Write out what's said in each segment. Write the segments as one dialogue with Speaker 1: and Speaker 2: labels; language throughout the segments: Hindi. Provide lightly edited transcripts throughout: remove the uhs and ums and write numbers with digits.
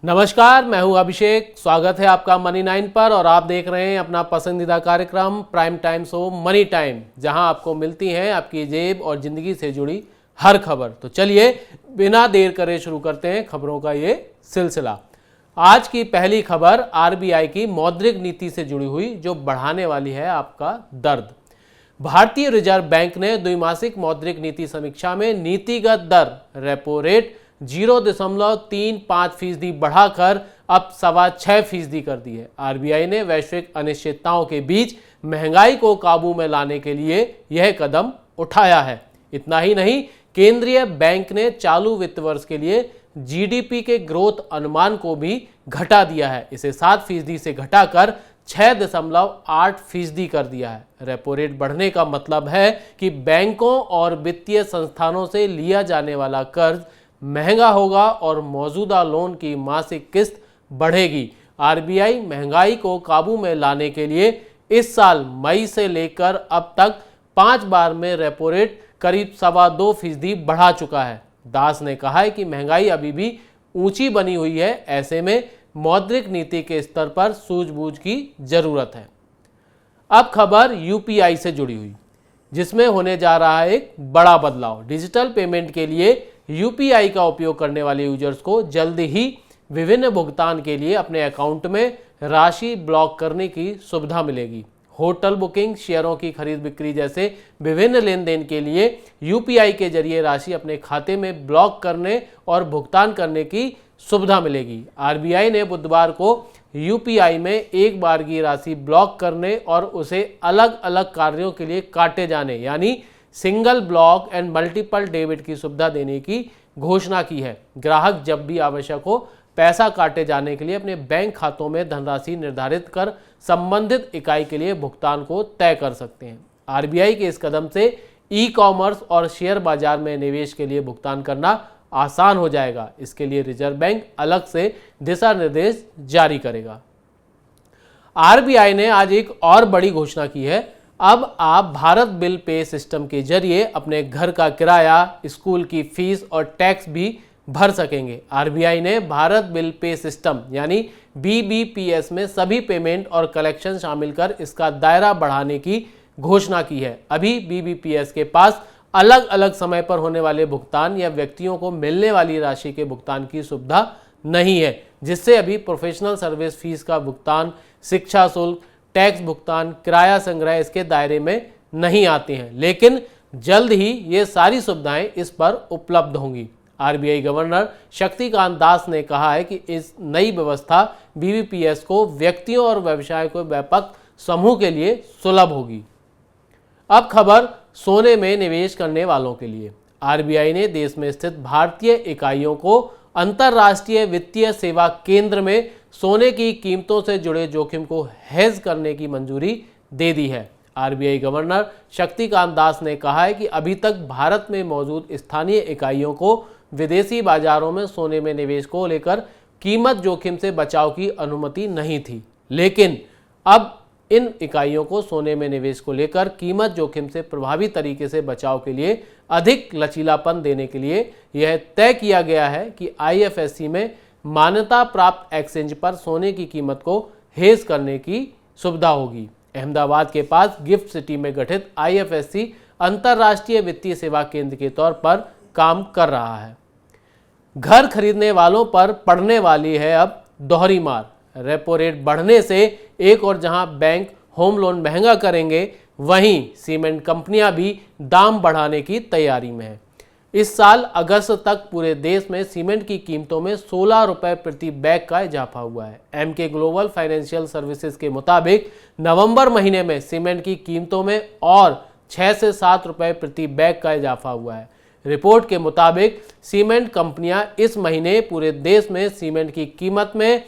Speaker 1: नमस्कार, मैं हूं अभिषेक। स्वागत है आपका मनी 9 पर और आप देख रहे हैं अपना पसंदीदा कार्यक्रम prime time show money time, जहां आपको मिलती हैं आपकी जेब और जिंदगी से जुड़ी हर खबर। तो चलिए बिना देर करे शुरू करते हैं खबरों का ये सिलसिला। आज की पहली खबर आरबीआई की मौद्रिक नीति से जुड़ी हुई, जो बढ़ाने वाली है आपका दर्द। भारतीय रिजर्व बैंक ने द्विमासिक मौद्रिक नीति समीक्षा में नीतिगत दर रेपो रेट 0.35% बढ़ाकर अब 6.25% कर दी है। आरबीआई ने वैश्विक अनिश्चितताओं के बीच महंगाई को काबू में लाने के लिए यह कदम उठाया है। इतना ही नहीं, केंद्रीय बैंक ने चालू वित्त वर्ष के लिए जीडीपी के ग्रोथ अनुमान को भी घटा दिया है। इसे 7% से घटाकर 6.8% कर दिया है। रेपो रेट बढ़ने का मतलब है कि बैंकों और वित्तीय संस्थानों से लिया जाने वाला कर्ज महंगा होगा और मौजूदा लोन की मासिक किस्त बढ़ेगी। आरबीआई महंगाई को काबू में लाने के लिए इस साल मई से लेकर अब तक 5 बार में रेपो रेट करीब 2.25% बढ़ा चुका है। दास ने कहा है कि महंगाई अभी भी ऊंची बनी हुई है, ऐसे में मौद्रिक नीति के स्तर पर सूझबूझ की जरूरत है। अब खबर यूपीआई से जुड़ी हुई, जिसमें होने जा रहा है एक बड़ा बदलाव। डिजिटल पेमेंट के लिए यूपीआई का उपयोग करने वाले यूजर्स को जल्द ही विभिन्न भुगतान के लिए अपने अकाउंट में राशि ब्लॉक करने की सुविधा मिलेगी। होटल बुकिंग, शेयरों की खरीद बिक्री जैसे विभिन्न लेन देन के लिए यूपीआई के जरिए राशि अपने खाते में ब्लॉक करने और भुगतान करने की सुविधा मिलेगी। आरबीआई ने बुधवार को यूपीआई में एक बार की राशि ब्लॉक करने और उसे अलग अलग कार्यों के लिए काटे जाने, यानी single block and multiple debit की सुविधा देने की घोषणा की है। ग्राहक जब भी आवश्यक हो पैसा काटे जाने के लिए अपने बैंक खातों में धनराशि निर्धारित कर संबंधित इकाई के लिए भुगतान को तय कर सकते हैं। आरबीआई के इस कदम से ई कॉमर्स और शेयर बाजार में निवेश के लिए भुगतान करना आसान हो जाएगा। इसके लिए रिजर्व बैंक अलग से दिशा निर्देश जारी करेगा। आरबीआई ने आज एक और बड़ी घोषणा की है। अब आप भारत बिल पे सिस्टम के जरिए अपने घर का किराया, स्कूल की फीस और टैक्स भी भर सकेंगे। आरबीआई ने भारत बिल पे सिस्टम यानी बीबीपीएस में सभी पेमेंट और कलेक्शन शामिल कर इसका दायरा बढ़ाने की घोषणा की है। अभी बीबीपीएस के पास अलग अलग समय पर होने वाले भुगतान या व्यक्तियों को मिलने वाली राशि के भुगतान की सुविधा नहीं है, जिससे अभी प्रोफेशनल सर्विस फीस का भुगतान, शिक्षा शुल्क, टैक्स भुगतान, किराया संग्रह इसके दायरे में नहीं आते हैं। लेकिन जल्द ही ये सारी सुविधाएं इस पर उपलब्ध होंगी। आरबीआई गवर्नर शक्तिकांत दास ने कहा है कि इस नई व्यवस्था बीबीपीएस को व्यक्तियों और व्यवसाय को व्यापक समूह के लिए सुलभ होगी। अब खबर सोने में निवेश करने वालों के लिए। आरबीआई ने देश में स्थित भारतीय इकाइयों को अंतर्राष्ट्रीय वित्तीय सेवा केंद्र में सोने की कीमतों से जुड़े जोखिम को हेज करने की मंजूरी दे दी है। आरबीआई गवर्नर शक्तिकांत दास ने कहा है कि अभी तक भारत में मौजूद स्थानीय इकाइयों को विदेशी बाजारों में सोने में निवेश को लेकर कीमत जोखिम से बचाव की अनुमति नहीं थी, लेकिन अब इन इकाइयों को सोने में निवेश को लेकर कीमत जोखिम से प्रभावी तरीके से बचाव के लिए अधिक लचीलापन देने के लिए यह तय किया गया है कि आईएफएससी में मान्यता प्राप्त एक्सचेंज पर सोने की कीमत को हेज करने की सुविधा होगी। अहमदाबाद के पास गिफ्ट सिटी में गठित आईएफएससी अंतर्राष्ट्रीय वित्तीय सेवा केंद्र के तौर पर काम कर रहा है। घर खरीदने वालों पर पड़ने वाली है अब दोहरी मार। रेपो रेट बढ़ने से एक और जहां बैंक होम लोन महंगा करेंगे, वहीं सीमेंट कंपनियां भी दाम बढ़ाने की तैयारी में है। इस साल अगस्त तक पूरे देश में सीमेंट की कीमतों में 16 रुपए प्रति बैग का इजाफा हुआ है। एमके ग्लोबल फाइनेंशियल सर्विसेज के मुताबिक नवंबर महीने में सीमेंट की कीमतों में और 6 से 7 रुपए प्रति बैग का इजाफा हुआ है। रिपोर्ट के मुताबिक सीमेंट कंपनियां इस महीने पूरे देश में सीमेंट की कीमत में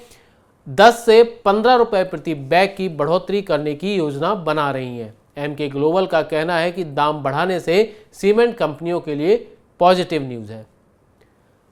Speaker 1: 10 से 15 रुपए प्रति बैग की बढ़ोतरी करने की योजना बना रही हैं। एमके ग्लोबल का कहना है कि दाम बढ़ाने से सीमेंट कंपनियों के लिए पॉजिटिव न्यूज़ है।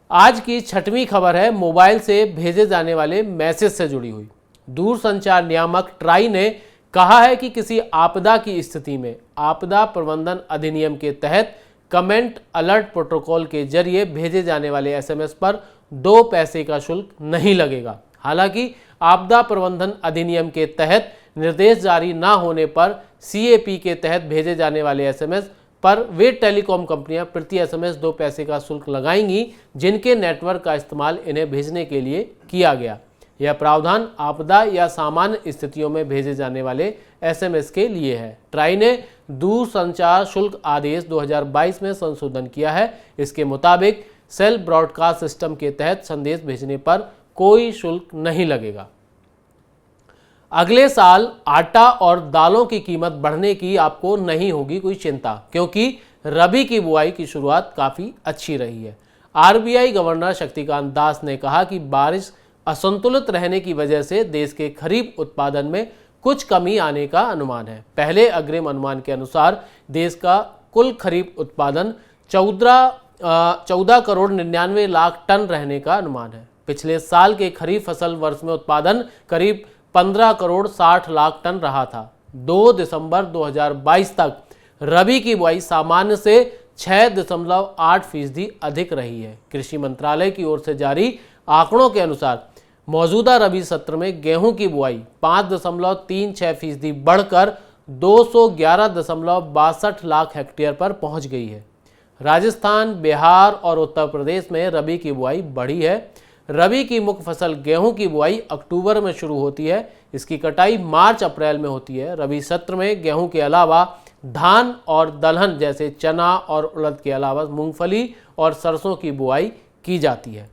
Speaker 1: आज की छठवीं खबर है मोबाइल से भेजे जाने वाले मैसेज से जुड़ी हुई। दूरसंचार नियामक ट्राई ने कहा है कि किसी आपदा की स्थिति में आपदा प्रबंधन अधिनियम के तहत कमेंट अलर्ट प्रोटोकॉल के जरिए भेजे जाने वाले एसएमएस पर 2 पैसे का शुल्क नहीं लगेगा। हालांकि आपदा प्रबंधन अधिनियम के तहत निर्देश जारी न होने पर CAP के तहत भेजे जाने वाले SMS पर वे टेलीकॉम कंपनियां प्रति SMS 2 पैसे का शुल्क लगाएंगी जिनके नेटवर्क का इस्तेमाल इन्हें भेजने के लिए किया गया। यह प्रावधान आपदा या सामान्य स्थितियों में भेजे जाने वाले SMS के लिए है। ट्राई ने दूरसंचार शुल्क आदेश 2022 में संशोधन किया है। इसके मुताबिक सेल ब्रॉडकास्ट सिस्टम के तहत संदेश भेजने पर कोई शुल्क नहीं लगेगा। अगले साल आटा और दालों की कीमत बढ़ने की आपको नहीं होगी कोई चिंता, क्योंकि रबी की बुआई की शुरुआत काफ़ी अच्छी रही है। RBI गवर्नर शक्तिकांत दास ने कहा कि बारिश असंतुलित रहने की वजह से देश के खरीफ उत्पादन में कुछ कमी आने का अनुमान है। पहले अग्रिम अनुमान के अनुसार देश का कुल खरीफ उत्पादन 14 करोड़ 99 लाख टन रहने का अनुमान है। पिछले साल के खरीफ फसल वर्ष में उत्पादन करीब 15 करोड़ 60 लाख टन रहा था। 2 दिसंबर 2022 तक रबी की बुआई सामान्य से 6.8% अधिक रही है। कृषि मंत्रालय की ओर से जारी आंकड़ों के अनुसार मौजूदा रबी सत्र में गेहूं की बुआई 5.36% बढ़कर 211.62 लाख हेक्टेयर पर पहुंच गई है। राजस्थान, बिहार और उत्तर प्रदेश में रबी की बुआई बढ़ी है। रबी की मुख्य फसल गेहूं की बुआई अक्टूबर में शुरू होती है। इसकी कटाई मार्च-अप्रैल में होती है। रबी सत्र में गेहूं के अलावा धान और दलहन जैसे चना और उड़द के अलावा मूंगफली और सरसों की बुआई की जाती है।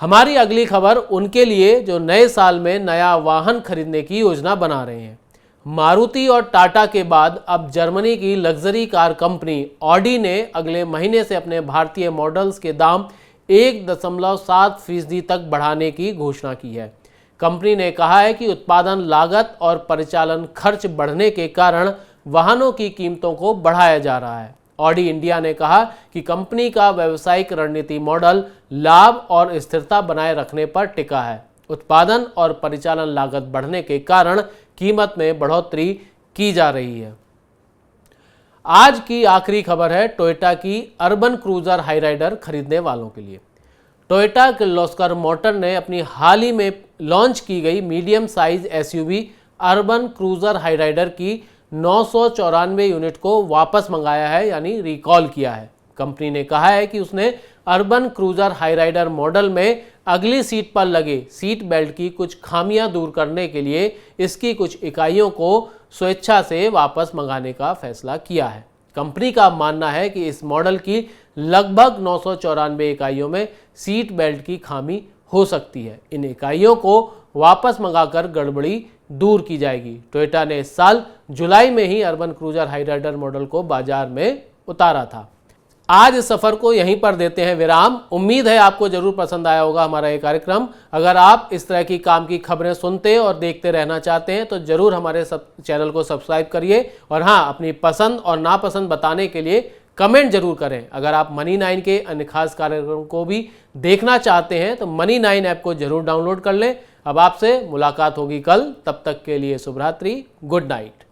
Speaker 1: हमारी अगली खबर उनके लिए जो नए साल में नया वाहन खरीदने की योजना बना रहे हैं। मारुति और टाटा के बाद अब जर्मनी की लग्जरी कार कंपनी ऑडी ने अगले महीने से अपने भारतीय मॉडल्स के दाम 1.7% तक बढ़ाने की घोषणा की है। कंपनी ने कहा है कि उत्पादन लागत और परिचालन खर्च बढ़ने के कारण वाहनों की कीमतों को बढ़ाया जा रहा है। ऑडी इंडिया ने कहा कि कंपनी का व्यावसायिक रणनीति मॉडल लाभ और स्थिरता बनाए रखने पर टिका है। उत्पादन और परिचालन लागत बढ़ने के कारण कीमत में बढ़ोतरी की जा रही है। आज की आखिरी खबर है टोयोटा की अर्बन क्रूजर हाईराइडर खरीदने वालों के लिए। टोयोटा किर्लोस्कर मोटर ने अपनी हाल ही में लॉन्च की गई medium size SUV urban cruiser Hyryder की 994 यूनिट को वापस मंगाया है, यानी रिकॉल किया है। कंपनी ने कहा है कि उसने अर्बन क्रूजर हाईराइडर मॉडल में अगली सीट पर लगे सीट बेल्ट की कुछ खामियां दूर करने के लिए इसकी कुछ इकाइयों को स्वेच्छा से वापस मंगाने का फैसला किया है। कंपनी का मानना है कि इस मॉडल की लगभग 994 इकाइयों में सीट बेल्ट की खामी हो सकती है। इन इकाइयों को वापस मंगाकर गड़बड़ी दूर की जाएगी। टोयोटा ने इस साल जुलाई में ही अर्बन क्रूजर हाईराइडर मॉडल को बाजार में उतारा था। आज इस सफर को यहीं पर देते हैं विराम। उम्मीद है आपको जरूर पसंद आया होगा हमारा ये कार्यक्रम। अगर आप इस तरह की काम की खबरें सुनते और देखते रहना चाहते हैं तो जरूर हमारे चैनल को सब्सक्राइब करिए और हाँ, अपनी पसंद और नापसंद बताने के लिए कमेंट जरूर करें। अगर आप मनी 9 के अन्य खास कार्यक्रम को भी देखना चाहते हैं तो मनी 9 ऐप को जरूर डाउनलोड कर लें। अब आपसे मुलाकात होगी कल, तब तक के लिए शुभ रात्रि, गुड नाइट।